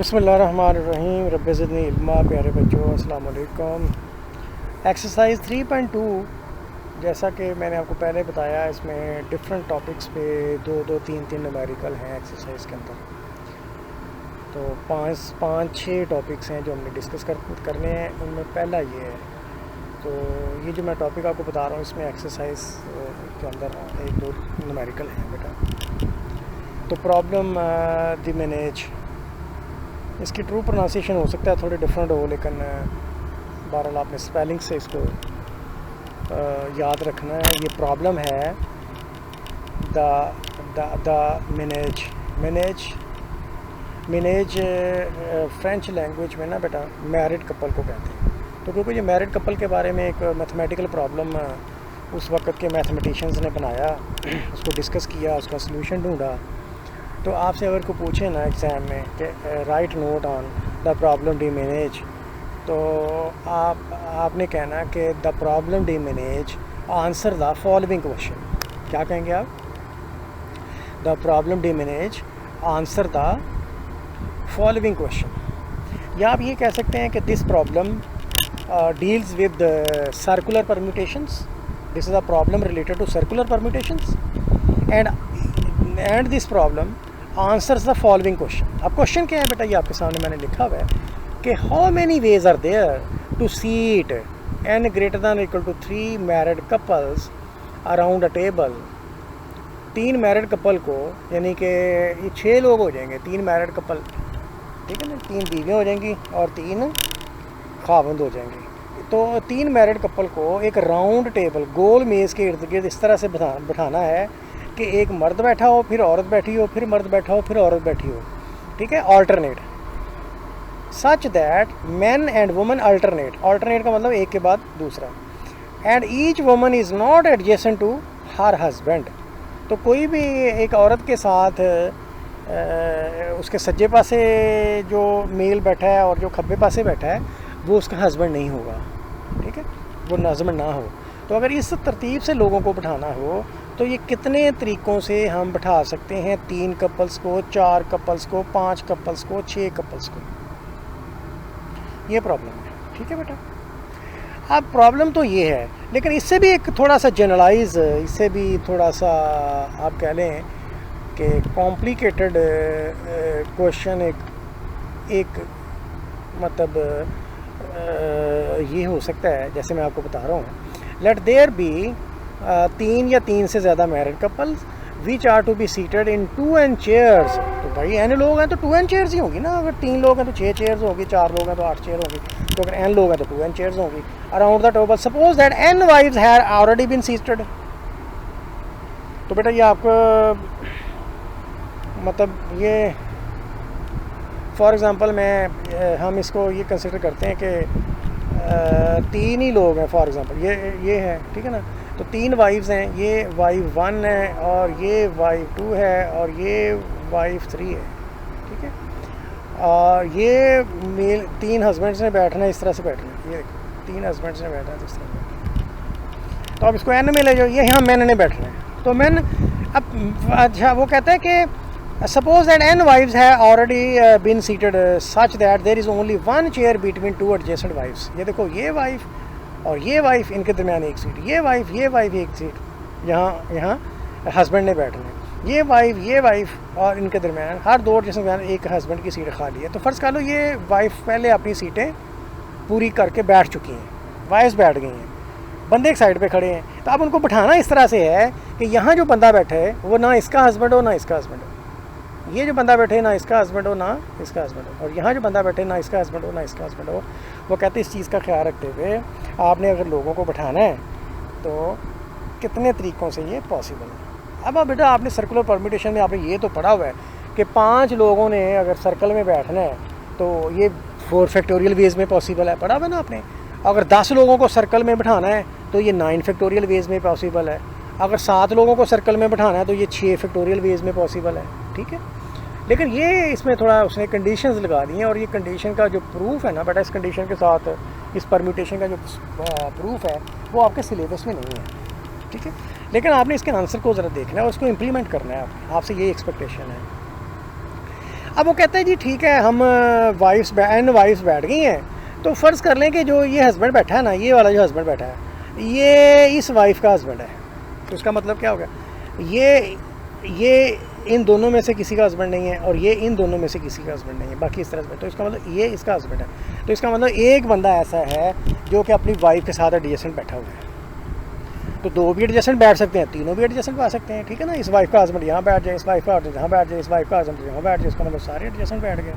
बिस्मिल्लाहिर्रहमानिर्रहीम रब्बि ज़िदनी इल्मा। प्यारे बच्चों अस्सलाम वालेकुम। एक्सरसाइज 3.2 जैसा कि मैंने आपको पहले बताया, इसमें डिफरेंट टॉपिक्स पे दो दो तीन तीन न्यूमेरिकल हैं एक्सरसाइज के अंदर। तो पाँच छः टॉपिक्स हैं जो हमने डिस्कस करने हैं। उनमें पहला ये है, तो ये जो मैं टॉपिक आपको बता रहा हूँ इसमें एक्सरसाइज के अंदर एक दो न्यूमेरिकल हैं बेटा। तो प्रॉब्लम द मैनेज, इसकी ट्रू प्रोनाउंसिएशन हो सकता है थोड़े डिफरेंट हो, लेकिन बहरहाल आपने स्पेलिंग से इसको याद रखना है। ये प्रॉब्लम है द मैनेज फ्रेंच लैंग्वेज में ना बेटा मैरिड कपल को कहते हैं। तो क्योंकि ये मैरिड कपल के बारे में एक मैथमेटिकल प्रॉब्लम उस वक़्त के मैथमेटिशियंस ने बनाया, उसको डिस्कस किया, उसका सलूशन ढूंढा। तो आपसे अगर को पूछे ना एग्ज़ाम में कि write note on the problem demands, तो आपने कहना कि the problem demands answer the following question. क्या कहेंगे आप? The problem demands answer the following question. या आप ये कह सकते हैं कि this problem deals with circular permutations, this is a problem related to circular permutations and this problem answers the following question. अब क्वेश्चन क्या है बेटा, ये आपके सामने मैंने लिखा हुआ है कि how many ways are there to seat n greater than equal to 3 married couples around a table. 3 married couple को, यानी कि ये 6 लोग हो जाएंगे, 3 मैरिड कपल, ठीक है ना, 3 बीवियाँ हो जाएंगी और 3 खावंद हो जाएंगे। तो 3 मैरिड कपल को एक राउंड टेबल, गोल मेज़ के इर्द गिर्द इस तरह से बिठाना है कि एक मर्द बैठा हो, फिर औरत बैठी हो, फिर मर्द बैठा हो, फिर औरत बैठी हो, ठीक है, alternate, such that man and woman alternate. Alternate का मतलब एक के बाद दूसरा। And each woman is not adjacent to her husband. तो कोई भी एक औरत के साथ उसके सज्जे पासे जो मेल बैठा है और जो खब्बे पासे बैठा है वो उसका हस्बैंड नहीं होगा, ठीक है, वो हस्बैंड ना हो। तो अगर इस तरतीब से लोगों को बिठाना हो तो ये कितने तरीक़ों से हम बिठा सकते हैं? 3 कपल्स को, 4 कपल्स को, 5 कपल्स को, 6 कपल्स को। ये प्रॉब्लम है, ठीक है बेटा। अब प्रॉब्लम तो ये है, लेकिन इससे भी एक थोड़ा सा जनरलाइज, इससे भी थोड़ा सा आप कह लें कि कॉम्प्लिकेटेड क्वेश्चन एक मतलब ये हो सकता है, जैसे मैं आपको बता रहा हूँ। लेट देयर बी 3 या 3 से ज़्यादा married couples which are to be seated in 2n chairs. तो भाई n लोग हैं तो 2n चेयर्स ही होंगी ना। अगर 3 लोग हैं तो 6 चेयर्स होंगी, 4 लोग हैं तो 8 चेयर होंगी, तो अगर n लोग हैं तो 2n चेयर्स होंगी around the table. Suppose that n wives have already been seated. तो बेटा ये आपको मतलब ये फॉर एग्ज़ाम्पल हम इसको ये कंसिडर करते हैं कि 3 ही लोग हैं। फॉर एग्ज़ाम्पल ये है, ठीक है ना। तो 3 वाइफ्स हैं, ये वाइफ 1 है और ये वाइफ 2 है और ये वाइफ 3 है, ठीक है। और ये मेल 3 हस्बैंड्स ने बैठना है, इस तरह से बैठना है। ये देखो 3 हस्बैंड्स ने बैठना है इस तरह। तो अब इसको n में ले जाओ, ये यहाँ मैन ने बैठना है। तो मैन अब अच्छा वो कहता है कि सपोज दैट n वाइफ्स है already been seated such that there is only 1 chair between 2 adjacent wives. ये देखो ये वाइफ और ये वाइफ, इनके दरमियान एक सीट, ये वाइफ एक सीट, यहाँ हस्बैंड ने बैठना है। ये वाइफ और इनके दरमियान हर 2 एडजेसेंट दरमियान एक हस्बैंड की सीट खाली है। तो फ़र्ज़ कर लो ये वाइफ पहले अपनी सीटें पूरी करके बैठ चुकी हैं, वाइफ्स बैठ गई हैं, बंदे एक साइड पे खड़े हैं। तो अब उनको बिठाना इस तरह से है कि यहाँ जो बंदा बैठा है वो ना इसका हस्बैंड हो ना इसका हस्बैंड हो, ये जो बंदा बैठे ना इसका हस्बैंड हो ना इसका हस्बैंड हो, और यहाँ जो बंदा बैठे ना इसका हस्बैंड हो ना इसका हस्बैंड हो। वो कहते हैं इस चीज़ का ख्याल रखते हुए आपने अगर लोगों को बैठाना है तो कितने तरीक़ों से ये पॉसिबल है। अब बेटा आपने सर्कुलर परम्यूटेशन में आपने ये तो पढ़ा हुआ है कि 5 लोगों ने अगर सर्कल में बैठना है तो ये 4 फैक्टोरियल वेज में पॉसिबल है, पढ़ा हुआ है ना आपने। अगर 10 लोगों को सर्कल में बैठाना है तो ये 9 फैक्टोरियल वेज में पॉसिबल है। अगर 7 लोगों को सर्कल में बैठाना है तो ये 6 फैक्टोरियल वेज में पॉसिबल है, ठीक है। लेकिन ये इसमें थोड़ा उसने कंडीशंस लगा दी हैं, और ये कंडीशन का जो प्रूफ है ना बेटा, इस कंडीशन के साथ इस परम्यूटेशन का जो प्रूफ है वो आपके सिलेबस में नहीं है, ठीक है। लेकिन आपने इसके आंसर को ज़रा देखना है और उसको इम्प्लीमेंट करना है। आपसे ये एक्सपेक्टेशन है। अब वो कहते हैं जी ठीक है, हम एन वाइफ्स बैठ गई हैं, तो फ़र्ज़ कर लें कि जो ये हस्बैंड बैठा है ना, ये वाला जो हस्बैंड बैठा है ये इस वाइफ का हस्बैंड है, तो उसका मतलब क्या होगा, ये इन दोनों में से किसी का हस्बैंड नहीं है और ये इन दोनों में से किसी का हस्बैंड नहीं है, बाकी इस तरह से, तो इसका मतलब ये इसका हस्बैंड है। तो इसका मतलब एक बंदा ऐसा है जो कि अपनी वाइफ के साथ एडजेसेंट बैठा हुआ है। तो दो भी एडजेसेंट बैठ सकते हैं, तीनों भी एडजेसेंट बैठ सकते हैं, ठीक है ना। इस वाइफ का हस्बैंड यहाँ बैठ जाए, इस वाइफ का हस्बैंड यहाँ बैठ जाए, इस वाइफ का हस्बैंड यहाँ बैठ जाए, इसका मतलब सारे एडजेसेंट बैठ गए।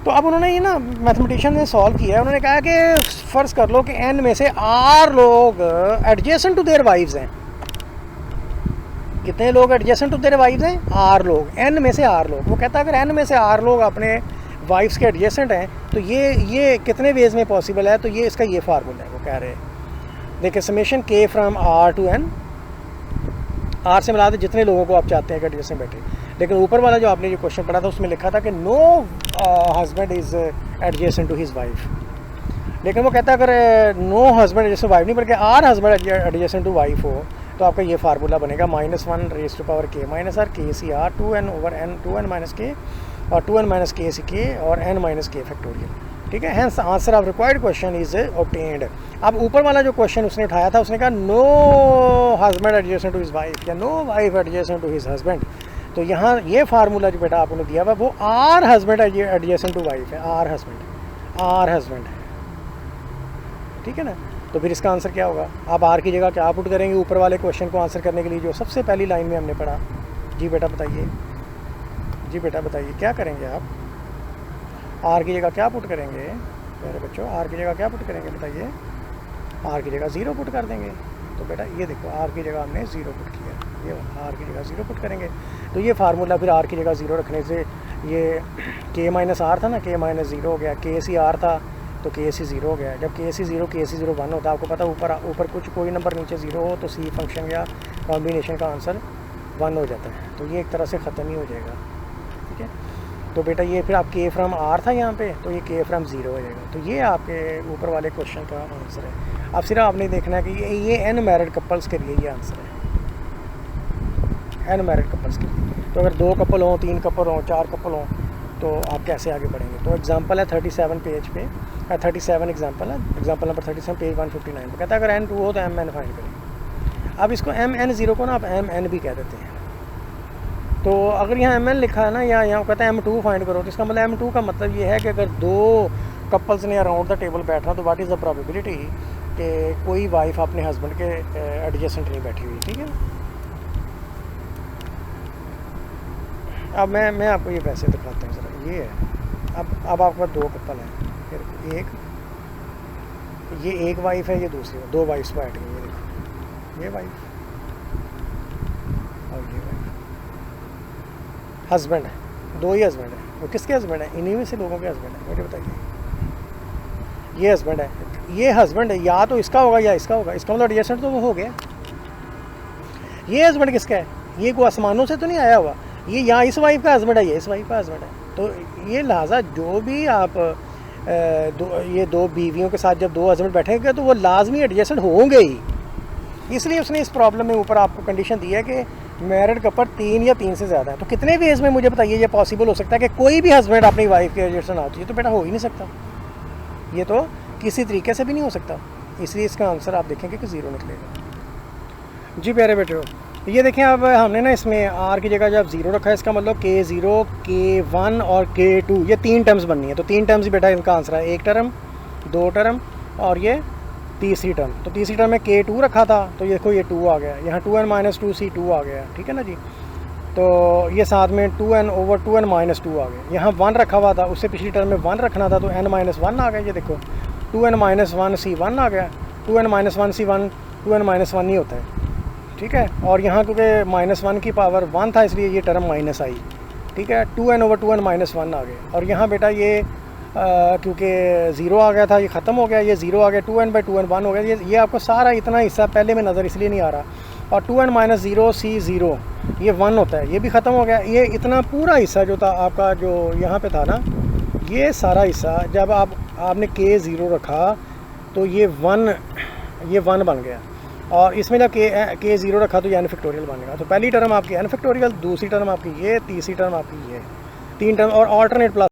तो अब उन्होंने ये ना मैथमेटिशियन ने सॉल्व किया है, उन्होंने कहा कि फ़र्ज़ कर लो कि एन में से आर लोग एडजेसेंट टू देयर वाइफ्स हैं। कितने लोग एडजेसेंट टू देयर वाइफ्स हैं? आर लोग, एन में से आर लोग। वो कहता है अगर एन में से आर लोग अपने वाइफ्स के एडजेसेंट हैं तो ये कितने वेज में पॉसिबल है, तो ये इसका ये फार्मूला है। वो कह रहे हैं देखिए समेशन के from r to n, r से मिला दे जितने लोगों को आप चाहते हैं कि एडजेसेंट बैठे। लेकिन ऊपर वाला जो आपने जो क्वेश्चन पढ़ा था उसमें लिखा था कि no husband is adjacent to his wife. लेकिन वो कहता है अगर नो हस्बैंड एडजेसेंट वाइफ नहीं बल्कि r husband adjacent to wife हो तो आपका ये फार्मूला बनेगा -1 raise to power k minus r k C r 2n over n 2n minus k और 2n माइनस के सी के और n माइनस के फैक्टोरियल। ठीक है, hence answer of required question is obtained. अब ऊपर वाला जो क्वेश्चन उसने उठाया था उसने कहा no husband adjacent to his wife या no wife adjacent to his husband. तो यहाँ ये फार्मूला जो बेटा आपने दिया हुआ वो r husband adjacent to wife है, आर हस्बैंड है, ठीक है ना। तो फिर इसका आंसर क्या होगा? आप आर की जगह क्या पुट करेंगे ऊपर वाले क्वेश्चन को आंसर करने के लिए जो सबसे पहली लाइन में हमने पढ़ा? जी बेटा बताइए, जी बेटा बताइए क्या करेंगे आप? आर की जगह क्या पुट करेंगे मेरे बच्चों? आर की जगह क्या पुट करेंगे बताइए? आर की जगह 0 पुट कर देंगे। तो बेटा ये देखो आर की जगह हमने 0 पुट किया, ये आर की जगह 0 पुट करेंगे। तो ये फार्मूला फिर आर की जगह 0 रखने से ये के माइनस आर था ना, के माइनस 0 हो गया, के सी आर था तो के सी 0 हो गया। जब के सी 0 1 होता है, आपको पता ऊपर कुछ कोई नंबर नीचे 0 हो तो सी फंक्शन या कॉम्बिनेशन का आंसर 1 हो जाता है। तो ये एक तरह से ख़त्म ही हो जाएगा, ठीक है। तो बेटा ये फिर आप के फ्रॉम आर था यहाँ पे, तो ये के फ्रॉम 0 हो जाएगा। तो ये आपके ऊपर वाले क्वेश्चन का आंसर है। अब सिर्फ आपने देखना है कि ये एन मैरिड कपल्स के लिए ये आंसर है, एन मैरिड कपल्स के लिए। तो अगर 2 कपल हों, 3 कपल हों, 4 कपल हों तो आप कैसे आगे बढ़ेंगे? तो एग्जांपल है 37 पेज पे, 37 एग्जांपल है, एग्जांपल नंबर 37 पेज 159 पे कहता है अगर एन 2 हो तो एम एन फाइंड करें। अब इसको एम एन 0 को ना आप एम एन भी कह देते हैं। तो अगर यहाँ एम एन लिखा है ना या यहाँ कहता है M2 फाइंड करो, तो इसका मतलब M2 का मतलब ये है कि अगर 2 कपल्स ने अराउंड द टेबल बैठना तो व्हाट इज़ द प्रोबेबिलिटी कि कोई वाइफ अपने हस्बैंड के एडजेसेंट नहीं बैठी हुई, ठीक है। अब मैं आपको ये वैसे दिखाता हूँ ज़रा, ये है। अब आपके पास 2 कपल हैं, फिर ये एक वाइफ है, ये दूसरी, 2 वाइफ्स बैठ गई, ये देखो ये वाइफ और ये वाइफ, हस्बैंड है, 2 ही हस्बैंड है। वो किसके हस्बैंड है? इन्हीं में से लोगों के हस्बैंड है। मुझे बताइए, ये हस्बैंड है, ये हस्बैंड है, या तो इसका होगा या इसका होगा। इसका मतलब एडजेसेंट तो वो हो गया। ये हस्बैंड किसका है? ये कोई आसमानों से तो नहीं आया हुआ, ये यहाँ इस वाइफ का हस्बैंड है, ये इस वाइफ का हस्बैंड है। तो ये लिहाजा जो भी आप ये 2 बीवियों के साथ जब 2 हस्बैंड बैठेंगे तो वो लाजमी एडजेसेंट होंगे ही। इसलिए उसने इस प्रॉब्लम में ऊपर आपको कंडीशन दी है कि मैरिड कपल 3 या 3 से ज़्यादा है। तो कितने वेज में मुझे बताइए ये पॉसिबल हो सकता है कि कोई भी हस्बैंड अपनी वाइफ के एडजेसेंट ना हो? ये तो बेटा हो ही नहीं सकता, ये तो किसी तरीके से भी नहीं हो सकता। इसलिए इसका आंसर आप देखेंगे कि 0 निकलेगा। जी प्यारे बेटे, ये देखें अब हमने ना इसमें आर की जगह जब 0 रखा है, इसका मतलब K0, K1 और K2 ये 3 टर्म्स बननी है। तो 3 टर्म्स ही बेटा इनका आंसर है, 1 टर्म, 2 टर्म और ये तीसरी टर्म। तो तीसरी टर्म में K2 रखा था तो ये देखो ये 2 आ गया, यहाँ 2n माइनस 2C 2 आ गया, ठीक है ना जी। तो ये साथ में 2n ओवर 2n माइनस 2 आ गया। यहाँ 1 रखा हुआ था, उससे पिछली टर्म में 1 रखना था तो n माइनस 1 आ गया। ये देखो 2n माइनस 1C 1 आ गया, 2n minus 1C 1 2n minus 1 ही होता है, ठीक है। और यहाँ क्योंकि -1 की पावर 1 था इसलिए ये टर्म माइनस आई, ठीक है। 2n ओवर 2n माइनस 1 आ गया। और यहाँ बेटा ये क्योंकि 0 आ गया था, ये ख़त्म हो गया, ये 0 आ गया, 2n बाई 2n 1 हो गया। ये आपको सारा इतना हिस्सा पहले में नज़र इसलिए नहीं आ रहा। और 2n माइनस 0C 0 ये 1 होता है, ये भी ख़त्म हो गया। ये इतना पूरा हिस्सा जो था आपका जो यहाँ पे था ना, ये सारा हिस्सा जब आपने K0 रखा तो ये 1 बन गया। और इसमें जब K0 रखा तो ये n फैक्टोरियल बन गया। तो पहली टर्म आपकी n फैक्टोरियल, दूसरी टर्म आपकी ये, तीसरी टर्म आपकी ये। 3 टर्म और ऑल्टरनेट प्लस